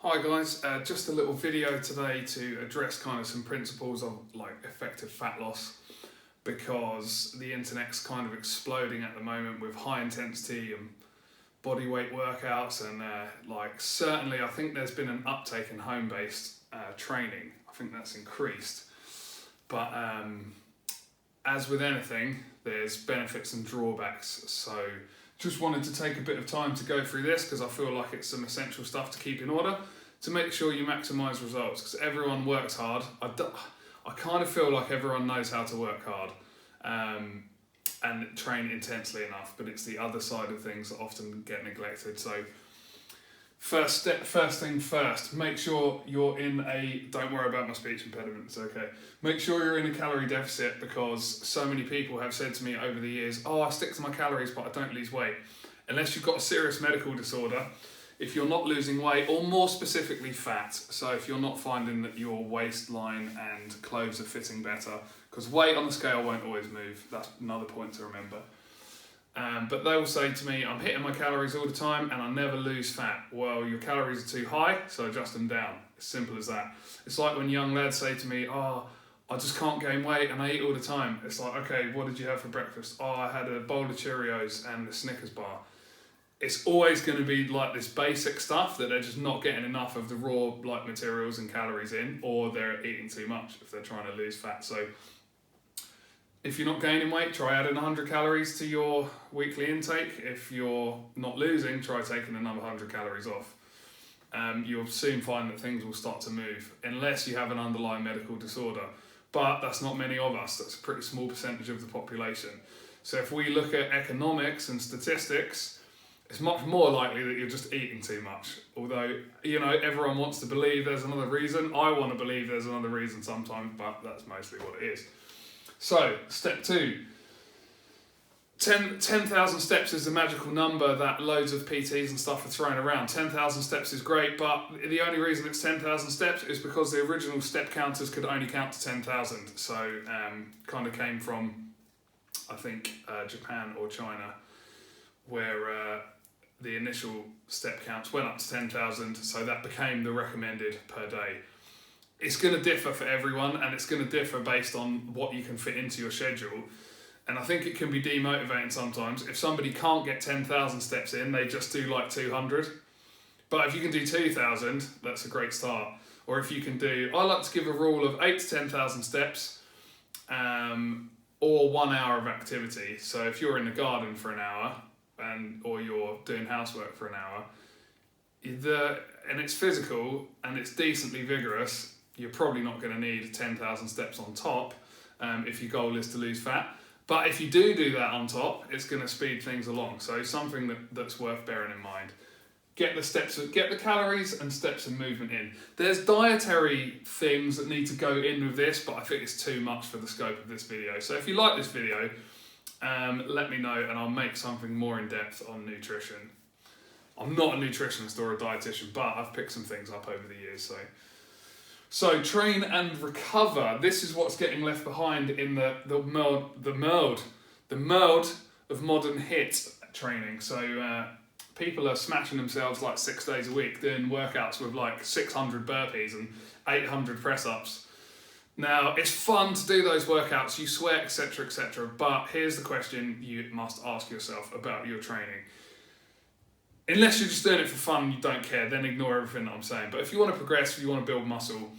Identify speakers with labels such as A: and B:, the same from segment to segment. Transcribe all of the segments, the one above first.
A: Hi guys, just a little video today to address kind of some principles of like effective fat loss, because the internet's kind of exploding at the moment with high intensity and body weight workouts, and certainly I think there's been an uptake in home-based training. I think that's increased, but as with anything, there's benefits and drawbacks. So just wanted to take a bit of time to go through this because I feel like it's some essential stuff to keep in order to make sure you maximise results, because everyone works hard. I kind of feel like everyone knows how to work hard and train intensely enough, but it's the other side of things that often get neglected. So first thing first, make sure you're in a, don't worry about my speech impediment, it's okay. Make sure you're in a calorie deficit, because so many people have said to me over the years, oh, I stick to my calories but I don't lose weight. Unless you've got a serious medical disorder, if you're not losing weight, or more specifically fat, so if you're not finding that your waistline and clothes are fitting better, because weight on the scale won't always move, that's another point to remember. But they will say to me, I'm hitting my calories all the time and I never lose fat. Well, your calories are too high, so adjust them down. As simple as that. It's like when young lads say to me, oh, I just can't gain weight and I eat all the time. It's like, okay, what did you have for breakfast? Oh, I had a bowl of Cheerios and a Snickers bar. It's always going to be like this basic stuff that they're just not getting enough of the raw like materials and calories in, or they're eating too much if they're trying to lose fat. So if you're not gaining weight, try adding 100 calories to your weekly intake. If you're not losing, try taking another 100 calories off. You'll soon find that things will start to move, unless you have an underlying medical disorder. But that's not many of us. That's a pretty small percentage of the population. So if we look at economics and statistics, it's much more likely that you're just eating too much. Although, you know, everyone wants to believe there's another reason. I want to believe there's another reason sometimes, but that's mostly what it is. So, step 2. 10,000 steps is the magical number that loads of PTs and stuff are throwing around. 10,000 steps is great, but the only reason it's 10,000 steps is because the original step counters could only count to 10,000. So, kind of came from, I think, Japan or China, where the initial step counts went up to 10,000, so that became the recommended per day. It's going to differ for everyone, and it's going to differ based on what you can fit into your schedule. And I think it can be demotivating sometimes. If somebody can't get 10,000 steps in, they just do like 200. But if you can do 2,000, that's a great start. Or if you can do, I like to give a rule of 8 to 10,000 steps, or 1 hour of activity. So if you're in the garden for an hour, or you're doing housework for an hour, and it's physical and it's decently vigorous, you're probably not going to need 10,000 steps on top if your goal is to lose fat. But if you do that on top, it's going to speed things along. So something that's worth bearing in mind. Get the calories and steps and movement in. There's dietary things that need to go in with this, but I think it's too much for the scope of this video. So if you like this video, let me know and I'll make something more in depth on nutrition. I'm not a nutritionist or a dietitian, but I've picked some things up over the years. So train and recover. This is what's getting left behind in the mode of modern HIIT training. So people are smashing themselves like 6 days a week doing workouts with like 600 burpees and 800 press-ups. Now, it's fun to do those workouts, you sweat, etc., but here's the question you must ask yourself about your training. Unless you're just doing it for fun and you don't care, then ignore everything that I'm saying. But if you want to progress, if you want to build muscle,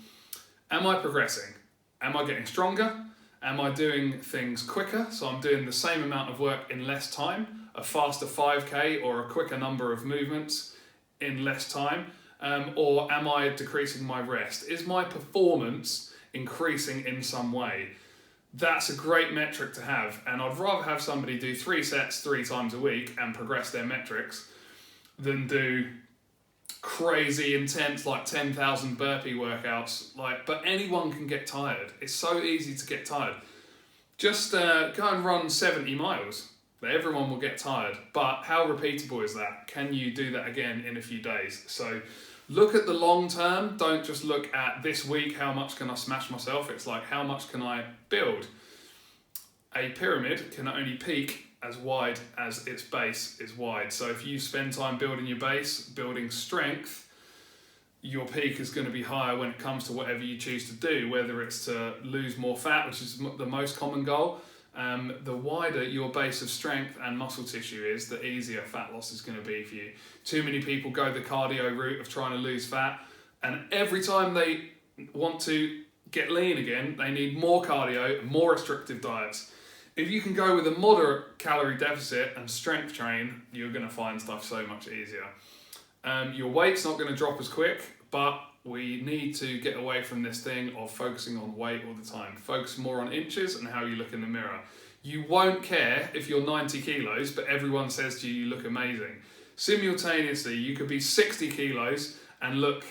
A: am I progressing? Am I getting stronger? Am I doing things quicker? So I'm doing the same amount of work in less time, a faster 5K or a quicker number of movements in less time? Or am I decreasing my rest? Is my performance increasing in some way? That's a great metric to have, and I'd rather have somebody do 3 sets 3 times a week and progress their metrics than do crazy intense like 10,000 burpee workouts. But anyone can get tired. It's so easy to get tired. Just go and run 70 miles. Everyone will get tired, but how repeatable is that? Can you do that again in a few days? So look at the long term. Don't just look at this week, how much can I smash myself? It's like, how much can I build? A pyramid can only peak as wide as its base is wide. So if you spend time building your base, building strength, your peak is going to be higher when it comes to whatever you choose to do, whether it's to lose more fat, which is the most common goal. The wider your base of strength and muscle tissue is, the easier fat loss is going to be for you. Too many people go the cardio route of trying to lose fat, and every time they want to get lean again, they need more cardio and more restrictive diets. If you can go with a moderate calorie deficit and strength train, you're going to find stuff so much easier. Your weight's not going to drop as quick, but we need to get away from this thing of focusing on weight all the time. Focus more on inches and how you look in the mirror. You won't care if you're 90 kilos, but everyone says to you, you look amazing. Simultaneously, you could be 60 kilos and look,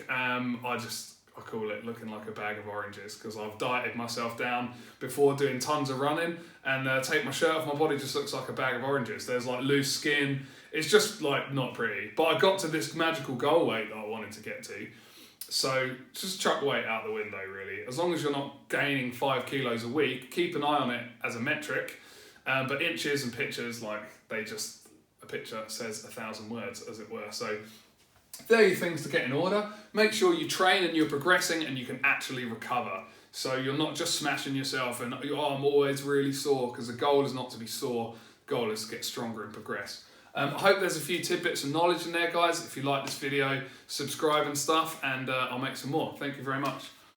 A: I call it looking like a bag of oranges, because I've dieted myself down before doing tons of running, and take my shirt off, my body just looks like a bag of oranges. There's like loose skin. It's just like not pretty. But I got to this magical goal weight that I wanted to get to. So just chuck weight out the window, really. As long as you're not gaining 5 kilos a week, keep an eye on it as a metric. But inches and pictures, like a picture says 1,000 words, as it were. So there are your things to get in order. Make sure you train and you're progressing and you can actually recover. So you're not just smashing yourself and, oh, I'm always really sore, because the goal is not to be sore. The goal is to get stronger and progress. I hope there's a few tidbits of knowledge in there, guys. If you like this video, subscribe and stuff, and I'll make some more. Thank you very much.